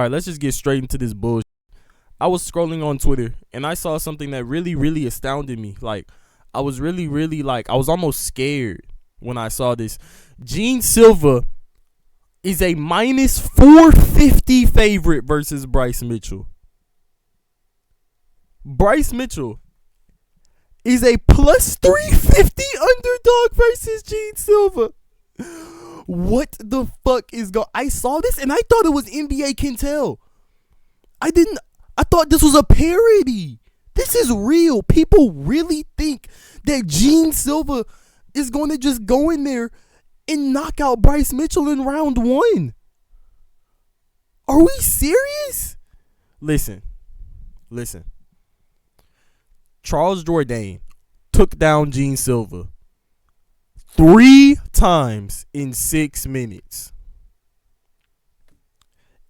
All right, let's just get straight into this bullshit. I was scrolling on Twitter and I saw something that really, really astounded me. Like, I was really, really I was almost scared when I saw this. Gene Silva is a minus 450 favorite versus Bryce Mitchell. Bryce Mitchell is a plus 350 underdog versus Gene Silva. What the fuck is going? I saw this and I thought it was NBA Can Tell. I thought this was a parody. This is real. People really think that Gene Silva is going to just go in there and knock out Bryce Mitchell in round 1. Are we serious? Listen. Charles Jourdain took down Gene Silva 3 times in 6 minutes.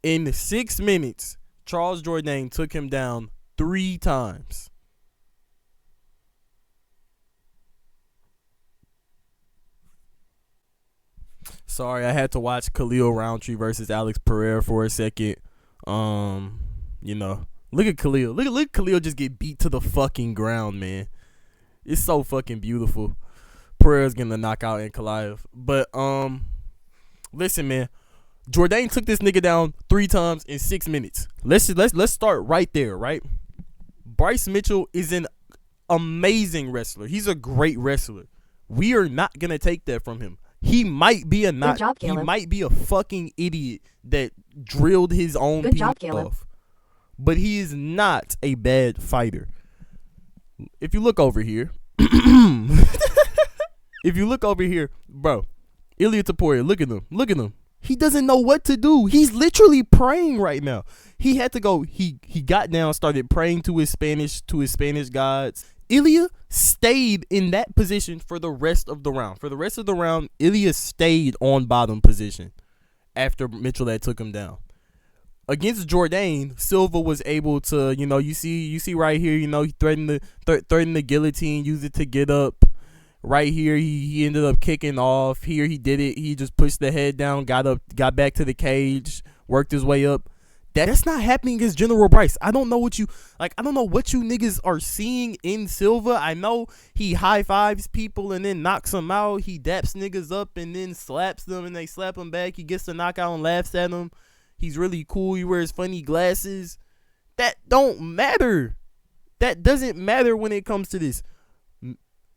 In 6 minutes, Charles Jourdain took him down 3 times. Sorry, I had to watch Khalil Roundtree versus Alex Pereira for a second. Look at Khalil. Look at Khalil just get beat to the fucking ground, man. It's so fucking beautiful. Pereira's getting the knockout in Kalaev. But listen, man. Jourdain took this nigga down 3 times in 6 minutes. Let's start right there, right? Bryce Mitchell is an amazing wrestler. He's a great wrestler. We are not gonna take that from him. He might be he might be a fucking idiot that drilled his own people off. But he is not a bad fighter. If you look over here, bro, Ilia Topuria, look at him. He doesn't know what to do. He's literally praying right now. He had to go. He got down, started praying to his Spanish gods. Ilia stayed in that position for the rest of the round. For the rest of the round, Ilia stayed on bottom position after Mitchell had took him down. Against Jourdain, Silva was able to, you see right here, he threatened the guillotine, used it to get up. Right here, he ended up kicking off. Here he did it. He just pushed the head down, got up, got back to the cage, worked his way up. That's not happening against General Bryce. I don't know what you niggas are seeing in Silva. I know he high fives people and then knocks them out. He daps niggas up and then slaps them and they slap him back. He gets the knockout and laughs at them. He's really cool. He wears funny glasses. That don't matter. That doesn't matter when it comes to this.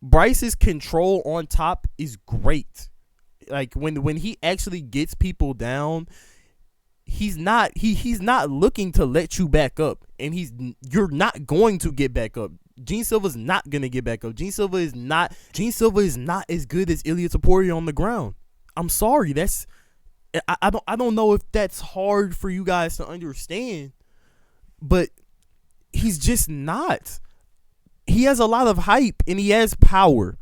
Bryce's control on top is great. Like when he actually gets people down, he's not looking to let you back up, and you're not going to get back up. Gene Silva's not gonna get back up. Gene Silva is not as good as Ilia Topuria on the ground. I'm sorry. I don't know if that's hard for you guys to understand, but he's just not. He has a lot of hype and he has power.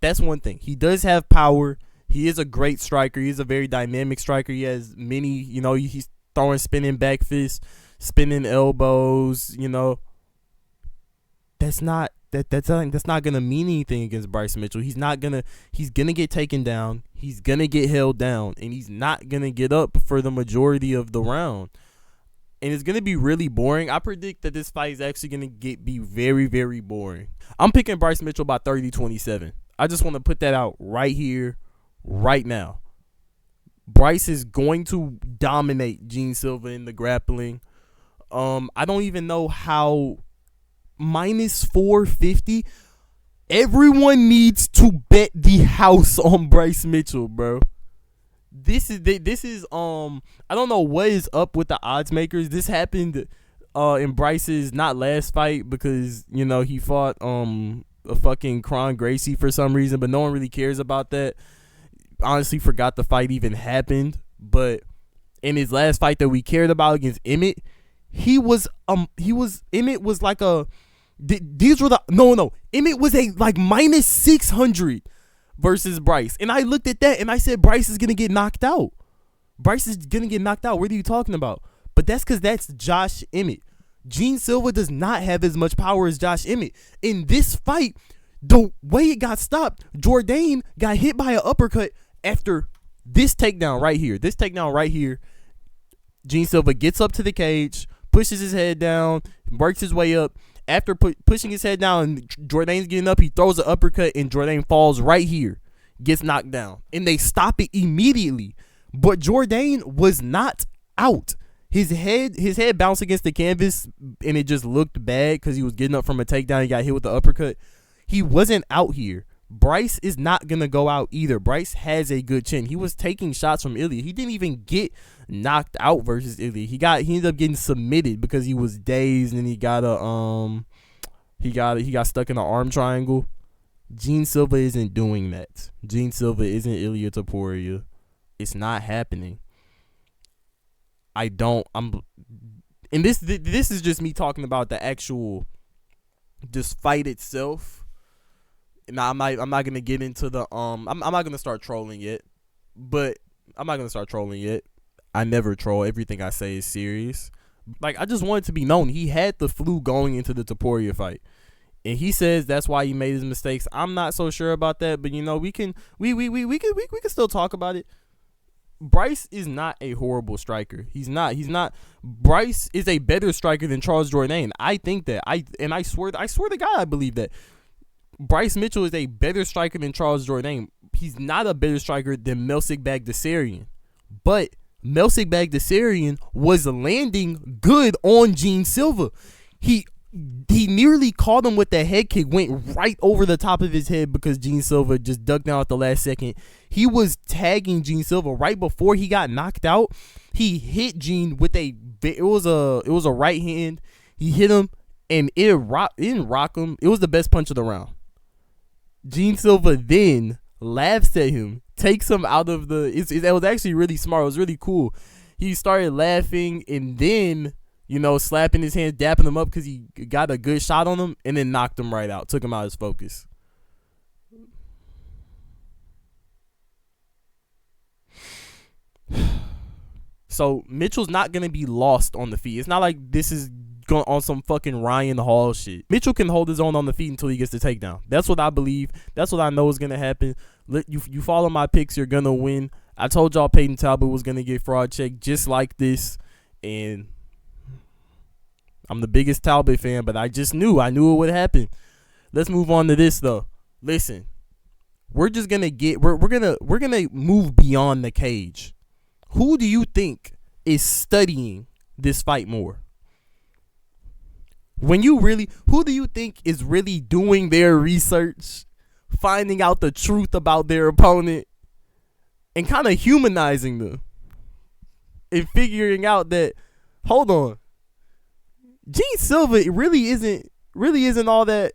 That's one thing. He does have power. He is a great striker. He's a very dynamic striker. He has many, he's throwing spinning back fists, spinning elbows, That's not gonna mean anything against Bryce Mitchell. He's gonna get taken down. He's gonna get held down, and he's not gonna get up for the majority of the round. And it's gonna be really boring. I predict that this fight is actually gonna be very, very boring. I'm picking Bryce Mitchell by 30-27. I just want to put that out right here, right now. Bryce is going to dominate Gene Silva in the grappling. I don't even know how. Minus 450. Everyone needs to bet the house on Bryce Mitchell, bro. This is I don't know what is up with the odds makers. This happened in Bryce's not last fight because he fought a fucking Kron Gracie for some reason, but no one really cares about that. Honestly, forgot the fight even happened. But in his last fight that we cared about against Emmett, Emmett was like a. These were Emmett was a minus 600 versus Bryce, and I looked at that and I said Bryce is gonna get knocked out. What are you talking about? But that's because that's Josh Emmett. Gene Silva does not have as much power as Josh Emmett. In this fight, the way it got stopped, Jourdain got hit by an uppercut after this takedown right here. Gene Silva gets up to the cage, pushes his head down, works his way up. After pushing his head down and Jourdain's getting up, he throws an uppercut and Jourdain falls right here, gets knocked down. And they stop it immediately. But Jourdain was not out. His head bounced against the canvas and it just looked bad because he was getting up from a takedown. He got hit with the uppercut. He wasn't out here. Bryce is not going to go out either. Bryce has a good chin. He was taking shots from Ilya. He didn't even get knocked out versus Ilya. He ended up getting submitted because he was dazed and he got stuck in an arm triangle. Gene Silva isn't doing that. Gene Silva isn't Ilia Topuria. It's not happening. And this is just me talking about the actual just fight itself. Now I'm not gonna get into the I'm not gonna start trolling yet, but I'm not gonna start trolling yet. I never troll. Everything I say is serious. Like, I just want it to be known he had the flu going into the Topuria fight, and he says that's why he made his mistakes. I'm not so sure about that, but we can still talk about it. Bryce is not a horrible striker. He's not. Bryce is a better striker than Charles Jourdain. I think that. I swear to God, I believe that. Bryce Mitchell is a better striker than Charles Jourdain. He's not a better striker than Melsik Bagdasaryan. But Melsik Bagdasaryan was landing good on Gene Silva. He nearly caught him with that head kick, went right over the top of his head because Gene Silva just ducked down at the last second. He was tagging Gene Silva right before he got knocked out. He hit Gene with it was a right hand. He hit him and it didn't rock him. It was the best punch of the round. Gene Silva then laughs at him, takes him out of it was actually really smart. It was really cool. He started laughing and then, slapping his hands, dapping him up because he got a good shot on him, and then knocked him right out, took him out of his focus. So Mitchell's not going to be lost on the feet. It's not like this is going on some fucking Ryan Hall shit. Mitchell can hold his own on the feet until he gets the takedown. That's what I believe. That's what I know is going to happen. You follow my picks, you're going to win. I told y'all Peyton Talbot was going to get fraud checked just like this, and I'm the biggest Talbot fan, but I knew it would happen. Let's move on to this though. Listen, we're just gonna we're gonna move beyond the cage. Who do you think is studying this fight more? Who do you think is really doing their research, finding out the truth about their opponent, and kind of humanizing them, and figuring out that, hold on, Gene Silva really isn't all that.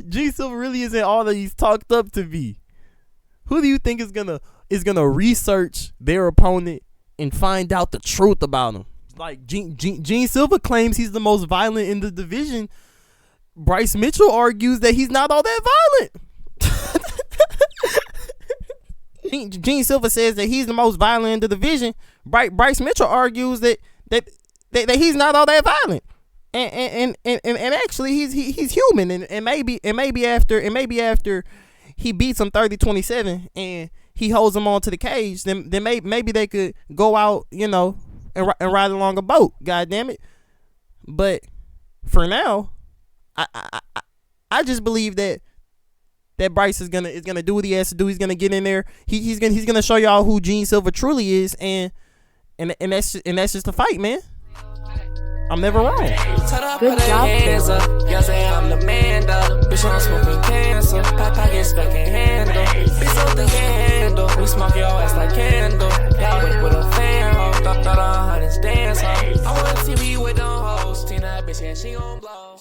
Gene Silva really isn't all that he's talked up to be. Who do you think is gonna research their opponent and find out the truth about him? Like Gene Silva claims he's the most violent in the division. Bryce Mitchell argues that he's not all that violent. Gene Silva says that he's the most violent in the division. Bryce Mitchell argues that he's not all that violent, and actually he's human, and maybe after he beats him 30-27 and he holds him on to the cage, then maybe they could go out, and ride along a boat. God damn it! But for now, I just believe that Bryce is gonna do what he has to do. He's gonna get in there. He's gonna show y'all who Gene Silva truly is, and that's just a fight, man. I'm never wrong. Good job, y'all say I'm the man, though. Bitch, I'm smoking cancer. Papa get stuck in handle. Bitch, on the handle. We smoke your ass like candle. Y'all with a fan, ho. Thought 100 dance, ho. I want TV with them hoes. Tina, bitch, and she gon' blow.